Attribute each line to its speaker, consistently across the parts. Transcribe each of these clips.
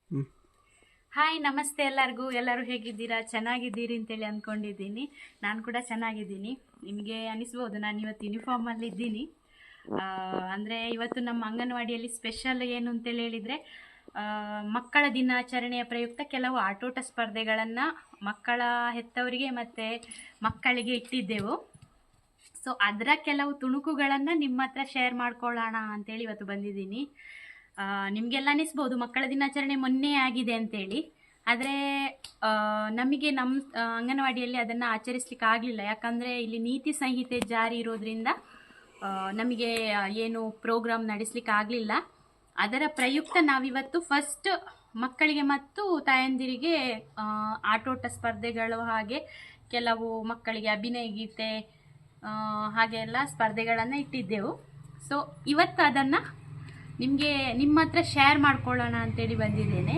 Speaker 1: Hi, ನಮಸ್ತೆ ಎಲ್ಲರಿಗೂ. ಎಲ್ಲರೂ ಹೇಗಿದ್ದೀರಾ? ಚೆನ್ನಾಗಿದ್ದೀರಿ ಅಂತೇಳಿ ಅಂದ್ಕೊಂಡಿದ್ದೀನಿ. ನಾನು ಕೂಡ ಚೆನ್ನಾಗಿದ್ದೀನಿ. ನಿಮಗೆ ಅನಿಸ್ಬೋದು ನಾನು ಇವತ್ತು ಯೂನಿಫಾರ್ಮಲ್ಲಿ ಇದ್ದೀನಿ. ಅಂದರೆ ಇವತ್ತು ನಮ್ಮ ಅಂಗನವಾಡಿಯಲ್ಲಿ ಸ್ಪೆಷಲ್ ಏನು ಅಂತೇಳಿ ಹೇಳಿದರೆ, ಮಕ್ಕಳ ದಿನಾಚರಣೆಯ ಪ್ರಯುಕ್ತ ಕೆಲವು ಆಟೋಟ ಸ್ಪರ್ಧೆಗಳನ್ನು ಮಕ್ಕಳ ಹೆತ್ತವರಿಗೆ ಮತ್ತು ಮಕ್ಕಳಿಗೆ ಇಟ್ಟಿದ್ದೆವು. ಸೊ ಅದರ ಕೆಲವು ತುಣುಕುಗಳನ್ನು ನಿಮ್ಮ ಹತ್ರ ಶೇರ್ ಮಾಡ್ಕೊಳ್ಳೋಣ ಅಂತೇಳಿ ಇವತ್ತು ಬಂದಿದ್ದೀನಿ. ನಿಮಗೆಲ್ಲ ಅನಿಸ್ಬೋದು ಮಕ್ಕಳ ದಿನಾಚರಣೆ ಮೊನ್ನೆ ಆಗಿದೆ ಅಂತೇಳಿ. ಆದರೆ ನಮಗೆ ನಮ್ಮ ಅಂಗನವಾಡಿಯಲ್ಲಿ ಅದನ್ನು ಆಚರಿಸ್ಲಿಕ್ಕೆ ಆಗಲಿಲ್ಲ. ಯಾಕಂದರೆ ಇಲ್ಲಿ ನೀತಿ ಸಂಹಿತೆ ಜಾರಿ ಇರೋದ್ರಿಂದ ನಮಗೆ ಏನು ಪ್ರೋಗ್ರಾಮ್ ನಡೆಸಲಿಕ್ಕೆ ಆಗಲಿಲ್ಲ. ಅದರ ಪ್ರಯುಕ್ತ ನಾವಿವತ್ತು ಫಸ್ಟ್ ಮಕ್ಕಳಿಗೆ ಮತ್ತು ತಾಯಂದಿರಿಗೆ ಆಟೋಟ ಸ್ಪರ್ಧೆಗಳು, ಹಾಗೆ ಕೆಲವು ಮಕ್ಕಳಿಗೆ ಅಭಿನಯ ಗೀತೆ ಹಾಗೆಲ್ಲ ಸ್ಪರ್ಧೆಗಳನ್ನು ಇಟ್ಟಿದ್ದೆವು. ಸೊ ಇವತ್ತು ಅದನ್ನು ನಿಮಗೆ ನಿಮ್ಮ ಹತ್ರ ಶೇರ್ ಮಾಡ್ಕೊಳ್ಳೋಣ ಅಂತೇಳಿ ಬಂದಿದ್ದೇನೆ.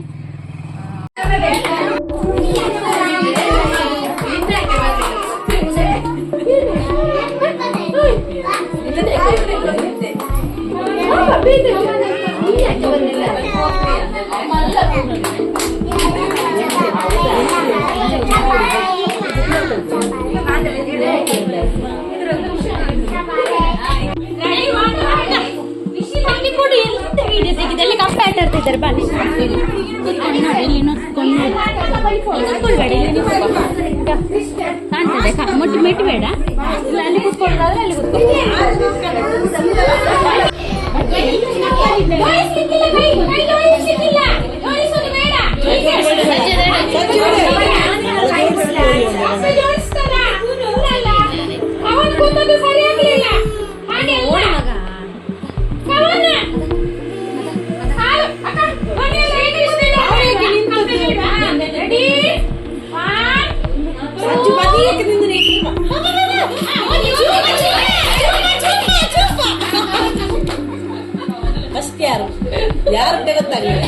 Speaker 1: ಕಂಪ್ಯಾಟರ್ತಿದ್ದಾರೆ ಬನ್ನಿ ಕಾಣ್ತದೆ, ಮೆಟ್ಟು ಬೇಡ, ಅಲ್ಲಿ ಕುತ್ಕೊಳ್ಳೋದಾದ್ರೆ ಅಲ್ಲಿ
Speaker 2: ಯಾರು ಗೊತ್ತಾಗಲಿಲ್ಲ.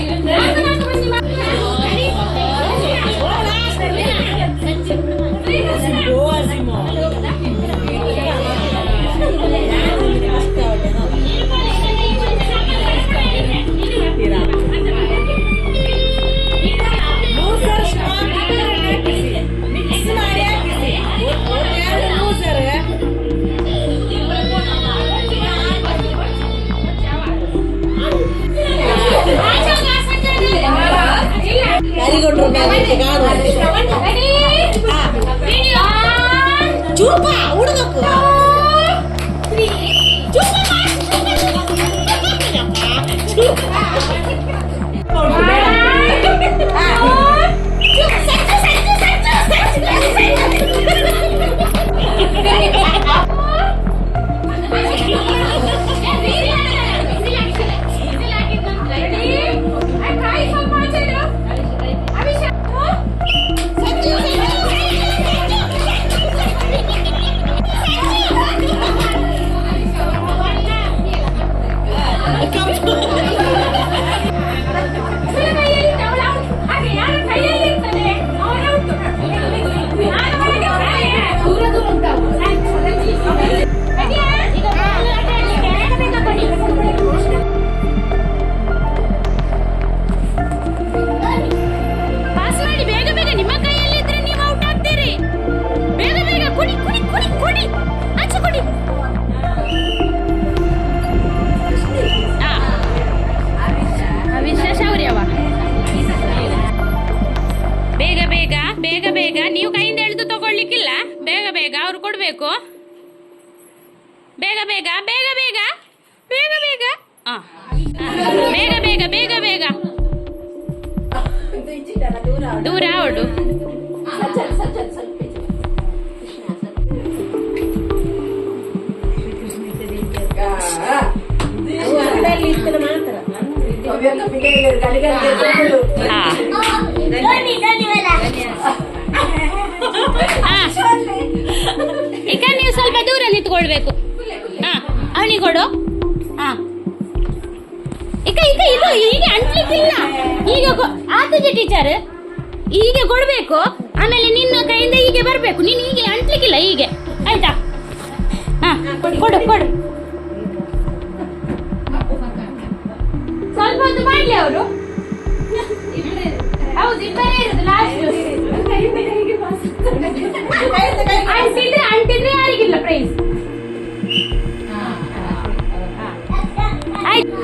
Speaker 2: ನೀವು ಕೈಯಿಂದ ಎಳೆದು ತಗೊಳ್ಳಿಕ್ಕಿಲ್ಲ. ಬೇಗ ಬೇಗ ಅವ್ರು ಕೊಡಬೇಕು. ಬೇಗ ಬೇಗ ಬೇಗ ಬೇಗ ಬೇಗ ಬೇಗ ಬೇಗ ಬೇಗ ಬೇಗ ಬೇಗ ದೂರ ಹೊಡು. ಈಗ ನೀವು ಸ್ವಲ್ಪ ದೂರ ನಿಂತ್ಕೊಳ್ಬೇಕು. ಅವನಿಗೆ ಕೊಡು. ಈಗ ಈಗ ಇದು ಹೀಗೆ ಅಂಟ್ಲಿಕ್ಕಿಲ್ಲ. ಈಗ ಆತದೆ ಟೀಚರ್, ಹೀಗೆ ಕೊಡ್ಬೇಕು. ಆಮೇಲೆ ನಿನ್ನ ಕೈಯಿಂದ ಹೀಗೆ ಬರ್ಬೇಕು. ನೀನು ಹೀಗೆ ಅಂಟ್ಲಿಕ್ಕಿಲ್ಲ, ಹೀಗೆ ಆಯ್ತಾ? ಕೊಡು ಕೊಡು. ಸ್ವಲ್ಪ ಹೊತ್ತು ಮಾಡ್ಲಿ ಅವರು. ಪ್ರೈಸ್. ಆಯ್ತು.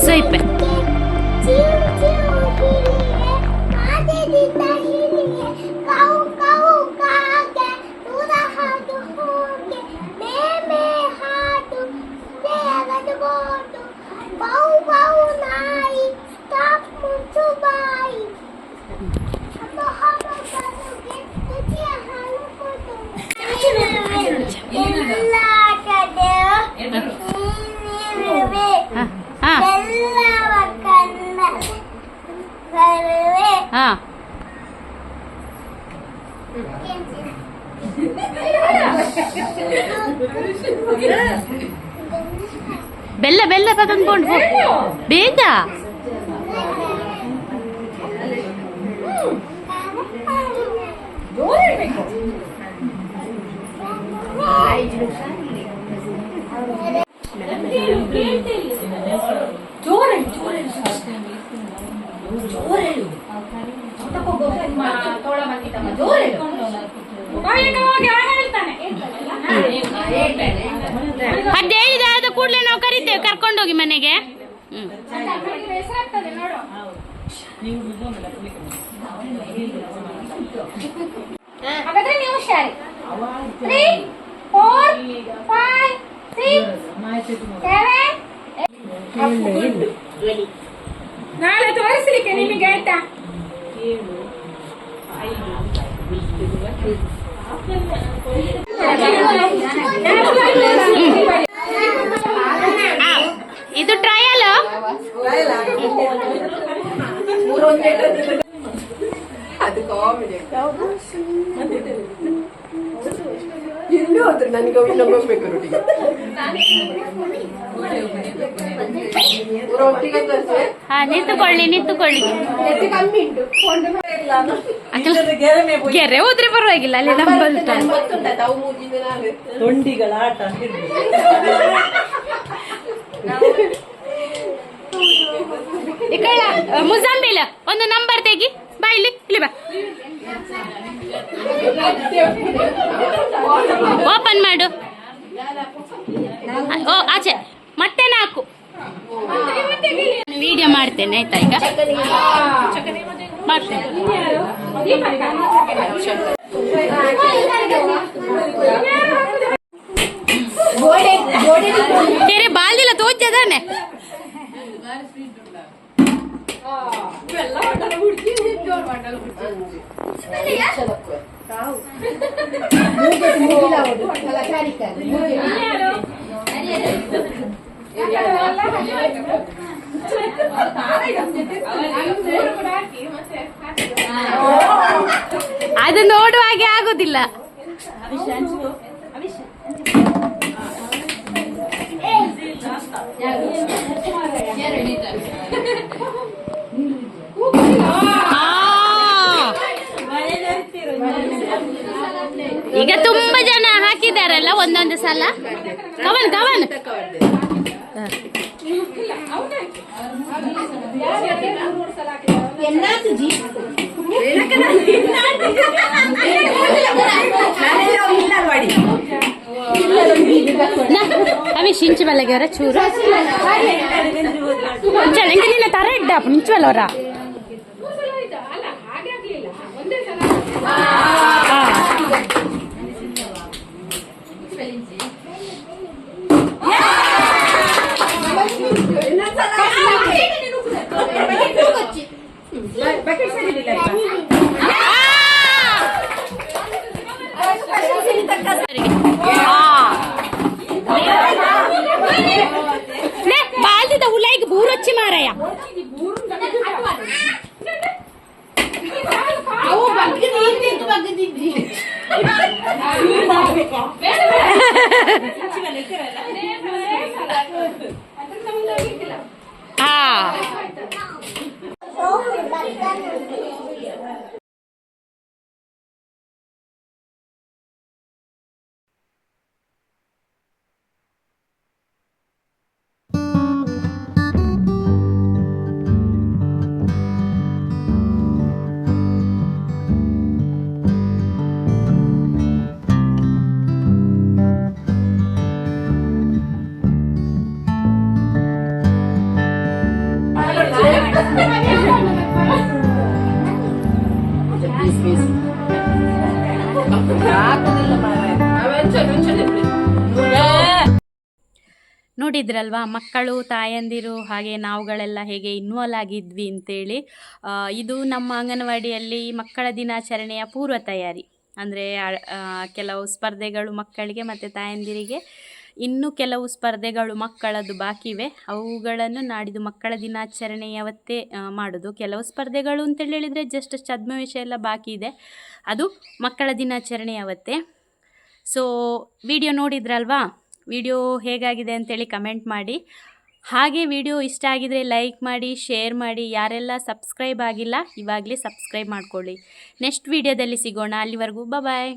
Speaker 2: ಸ್ವೀಪೆ ಹಾ ಬೆಲ್ಲ ಬೆಲ್ಲ ತಂದ್ಕೊಂಡು ಬೇಗ ಅದ್ ಹೇಳಿದ ಆದ ಕೂಡಲೇ ನಾವು ಕರಿತೇವೆ, ಕರ್ಕೊಂಡೋಗಿ ಮನೆಗೆ.
Speaker 3: ಹಾಗಾದ್ರೆ ನೀವು ಶಾರಿ 3 4 5 6 7 ನಾಳೆ ತೋರಿಸಲಿಕ್ಕೆ ನಿಮಗೆ ಆಯ್ತಾ?
Speaker 2: ಇದು ಟ್ರಯಲ್.
Speaker 4: ಅದು ಕಾಮಿಡಿ ಇಲ್ಲೂ ಹೋದ್ರೆ ನನಗೆ ಇನ್ನೊಬ್ಬಬೇಕು ರೊಟ್ಟಿಗೆ
Speaker 2: ನಿಂತುಕೊಳ್ಳಿ
Speaker 4: ಕಮ್ಮಿ ಉಂಟು
Speaker 2: ಗೆರೆ ಹೋದ್ರೆ ಪರವಾಗಿಲ್ಲ, ಅಲ್ಲಿ
Speaker 5: ತೊಂಡಿಗಳ ಆಟ
Speaker 2: ಮುಜಾಂಬಿಲ್ ಒಂದು ನಂಬರ್ ತೆಗಿ ಬಾ, ಇಲ್ಲಿ ಬಾ, ಓಪನ್ ಮಾಡು. ಓ ಆಚೆ ಮತ್ತೆ 4 ವಿಡಿಯೋ ಮಾಡ್ತೇನೆ ಆಯ್ತಾ? ಈಗ ಮಾಡ್ತೇನೆ. तेरे बाल दिला तो जदाने ಅದು ನೋಡುವಾಗೆ ಆಗುದಿಲ್ಲ. ಈಗ ತುಂಬಾ ಜನ ಹಾಕಿದಾರಲ್ಲ ಒಂದೊಂದು ಸಲ. ಕವನ್ ಕವನ್ అవి చించవల్ల గవర చూరు చలంగ నిన్న ತರ ಇಡ್ಡ ನಿಂಚವಲ್ಲವರ బాల్దిద ఉలాయికి బూరొచ్చి మారయ్య ನೋಡಿದ್ರಲ್ವಾ ಮಕ್ಕಳು ತಾಯಂದಿರು ಹಾಗೆ ನಾವುಗಳೆಲ್ಲ ಹೇಗೆ ಇನ್ವಾಲ್ವ್ ಆಗಿದ್ವಿ ಅಂತೇಳಿ. ಇದು ನಮ್ಮ ಅಂಗನವಾಡಿಯಲ್ಲಿ ಮಕ್ಕಳ ದಿನಾಚರಣೆಯ ಪೂರ್ವ ತಯಾರಿ. ಅಂದರೆ ಕೆಲವು ಸ್ಪರ್ಧೆಗಳು ಮಕ್ಕಳಿಗೆ ಮತ್ತು ತಾಯಂದಿರಿಗೆ, ಇನ್ನೂ ಕೆಲವು ಸ್ಪರ್ಧೆಗಳು ಮಕ್ಕಳದ್ದು ಬಾಕಿ ಇವೆ. ಅವುಗಳನ್ನು ನಾಡಿದ್ದು ಮಕ್ಕಳ ದಿನಾಚರಣೆಯವತ್ತೇ ಮಾಡೋದು. ಕೆಲವು ಸ್ಪರ್ಧೆಗಳು ಅಂತೇಳಿ ಹೇಳಿದರೆ ಜಸ್ಟ್ ಛದ್ಮವೇಷ ಎಲ್ಲ ಬಾಕಿ ಇದೆ, ಅದು ಮಕ್ಕಳ ದಿನಾಚರಣೆಯವತ್ತೇ. ಸೊ ವಿಡಿಯೋ ನೋಡಿದ್ರಲ್ವಾ, ವಿಡಿಯೋ ಹೇಗಾಗಿದೆ ಅಂತೇಳಿ ಕಮೆಂಟ್ ಮಾಡಿ. ಹಾಗೆ ವಿಡಿಯೋ ಇಷ್ಟ ಆಗಿದರೆ ಲೈಕ್ ಮಾಡಿ, ಶೇರ್ ಮಾಡಿ. ಯಾರೆಲ್ಲ ಸಬ್ಸ್ಕ್ರೈಬ್ ಆಗಿಲ್ಲ ಇವಾಗಲೇ ಸಬ್ಸ್ಕ್ರೈಬ್ ಮಾಡ್ಕೊಳ್ಳಿ. ನೆಕ್ಸ್ಟ್ ವಿಡಿಯೋದಲ್ಲಿ ಸಿಗೋಣ. ಅಲ್ಲಿವರೆಗೂ ಬಾಯ್.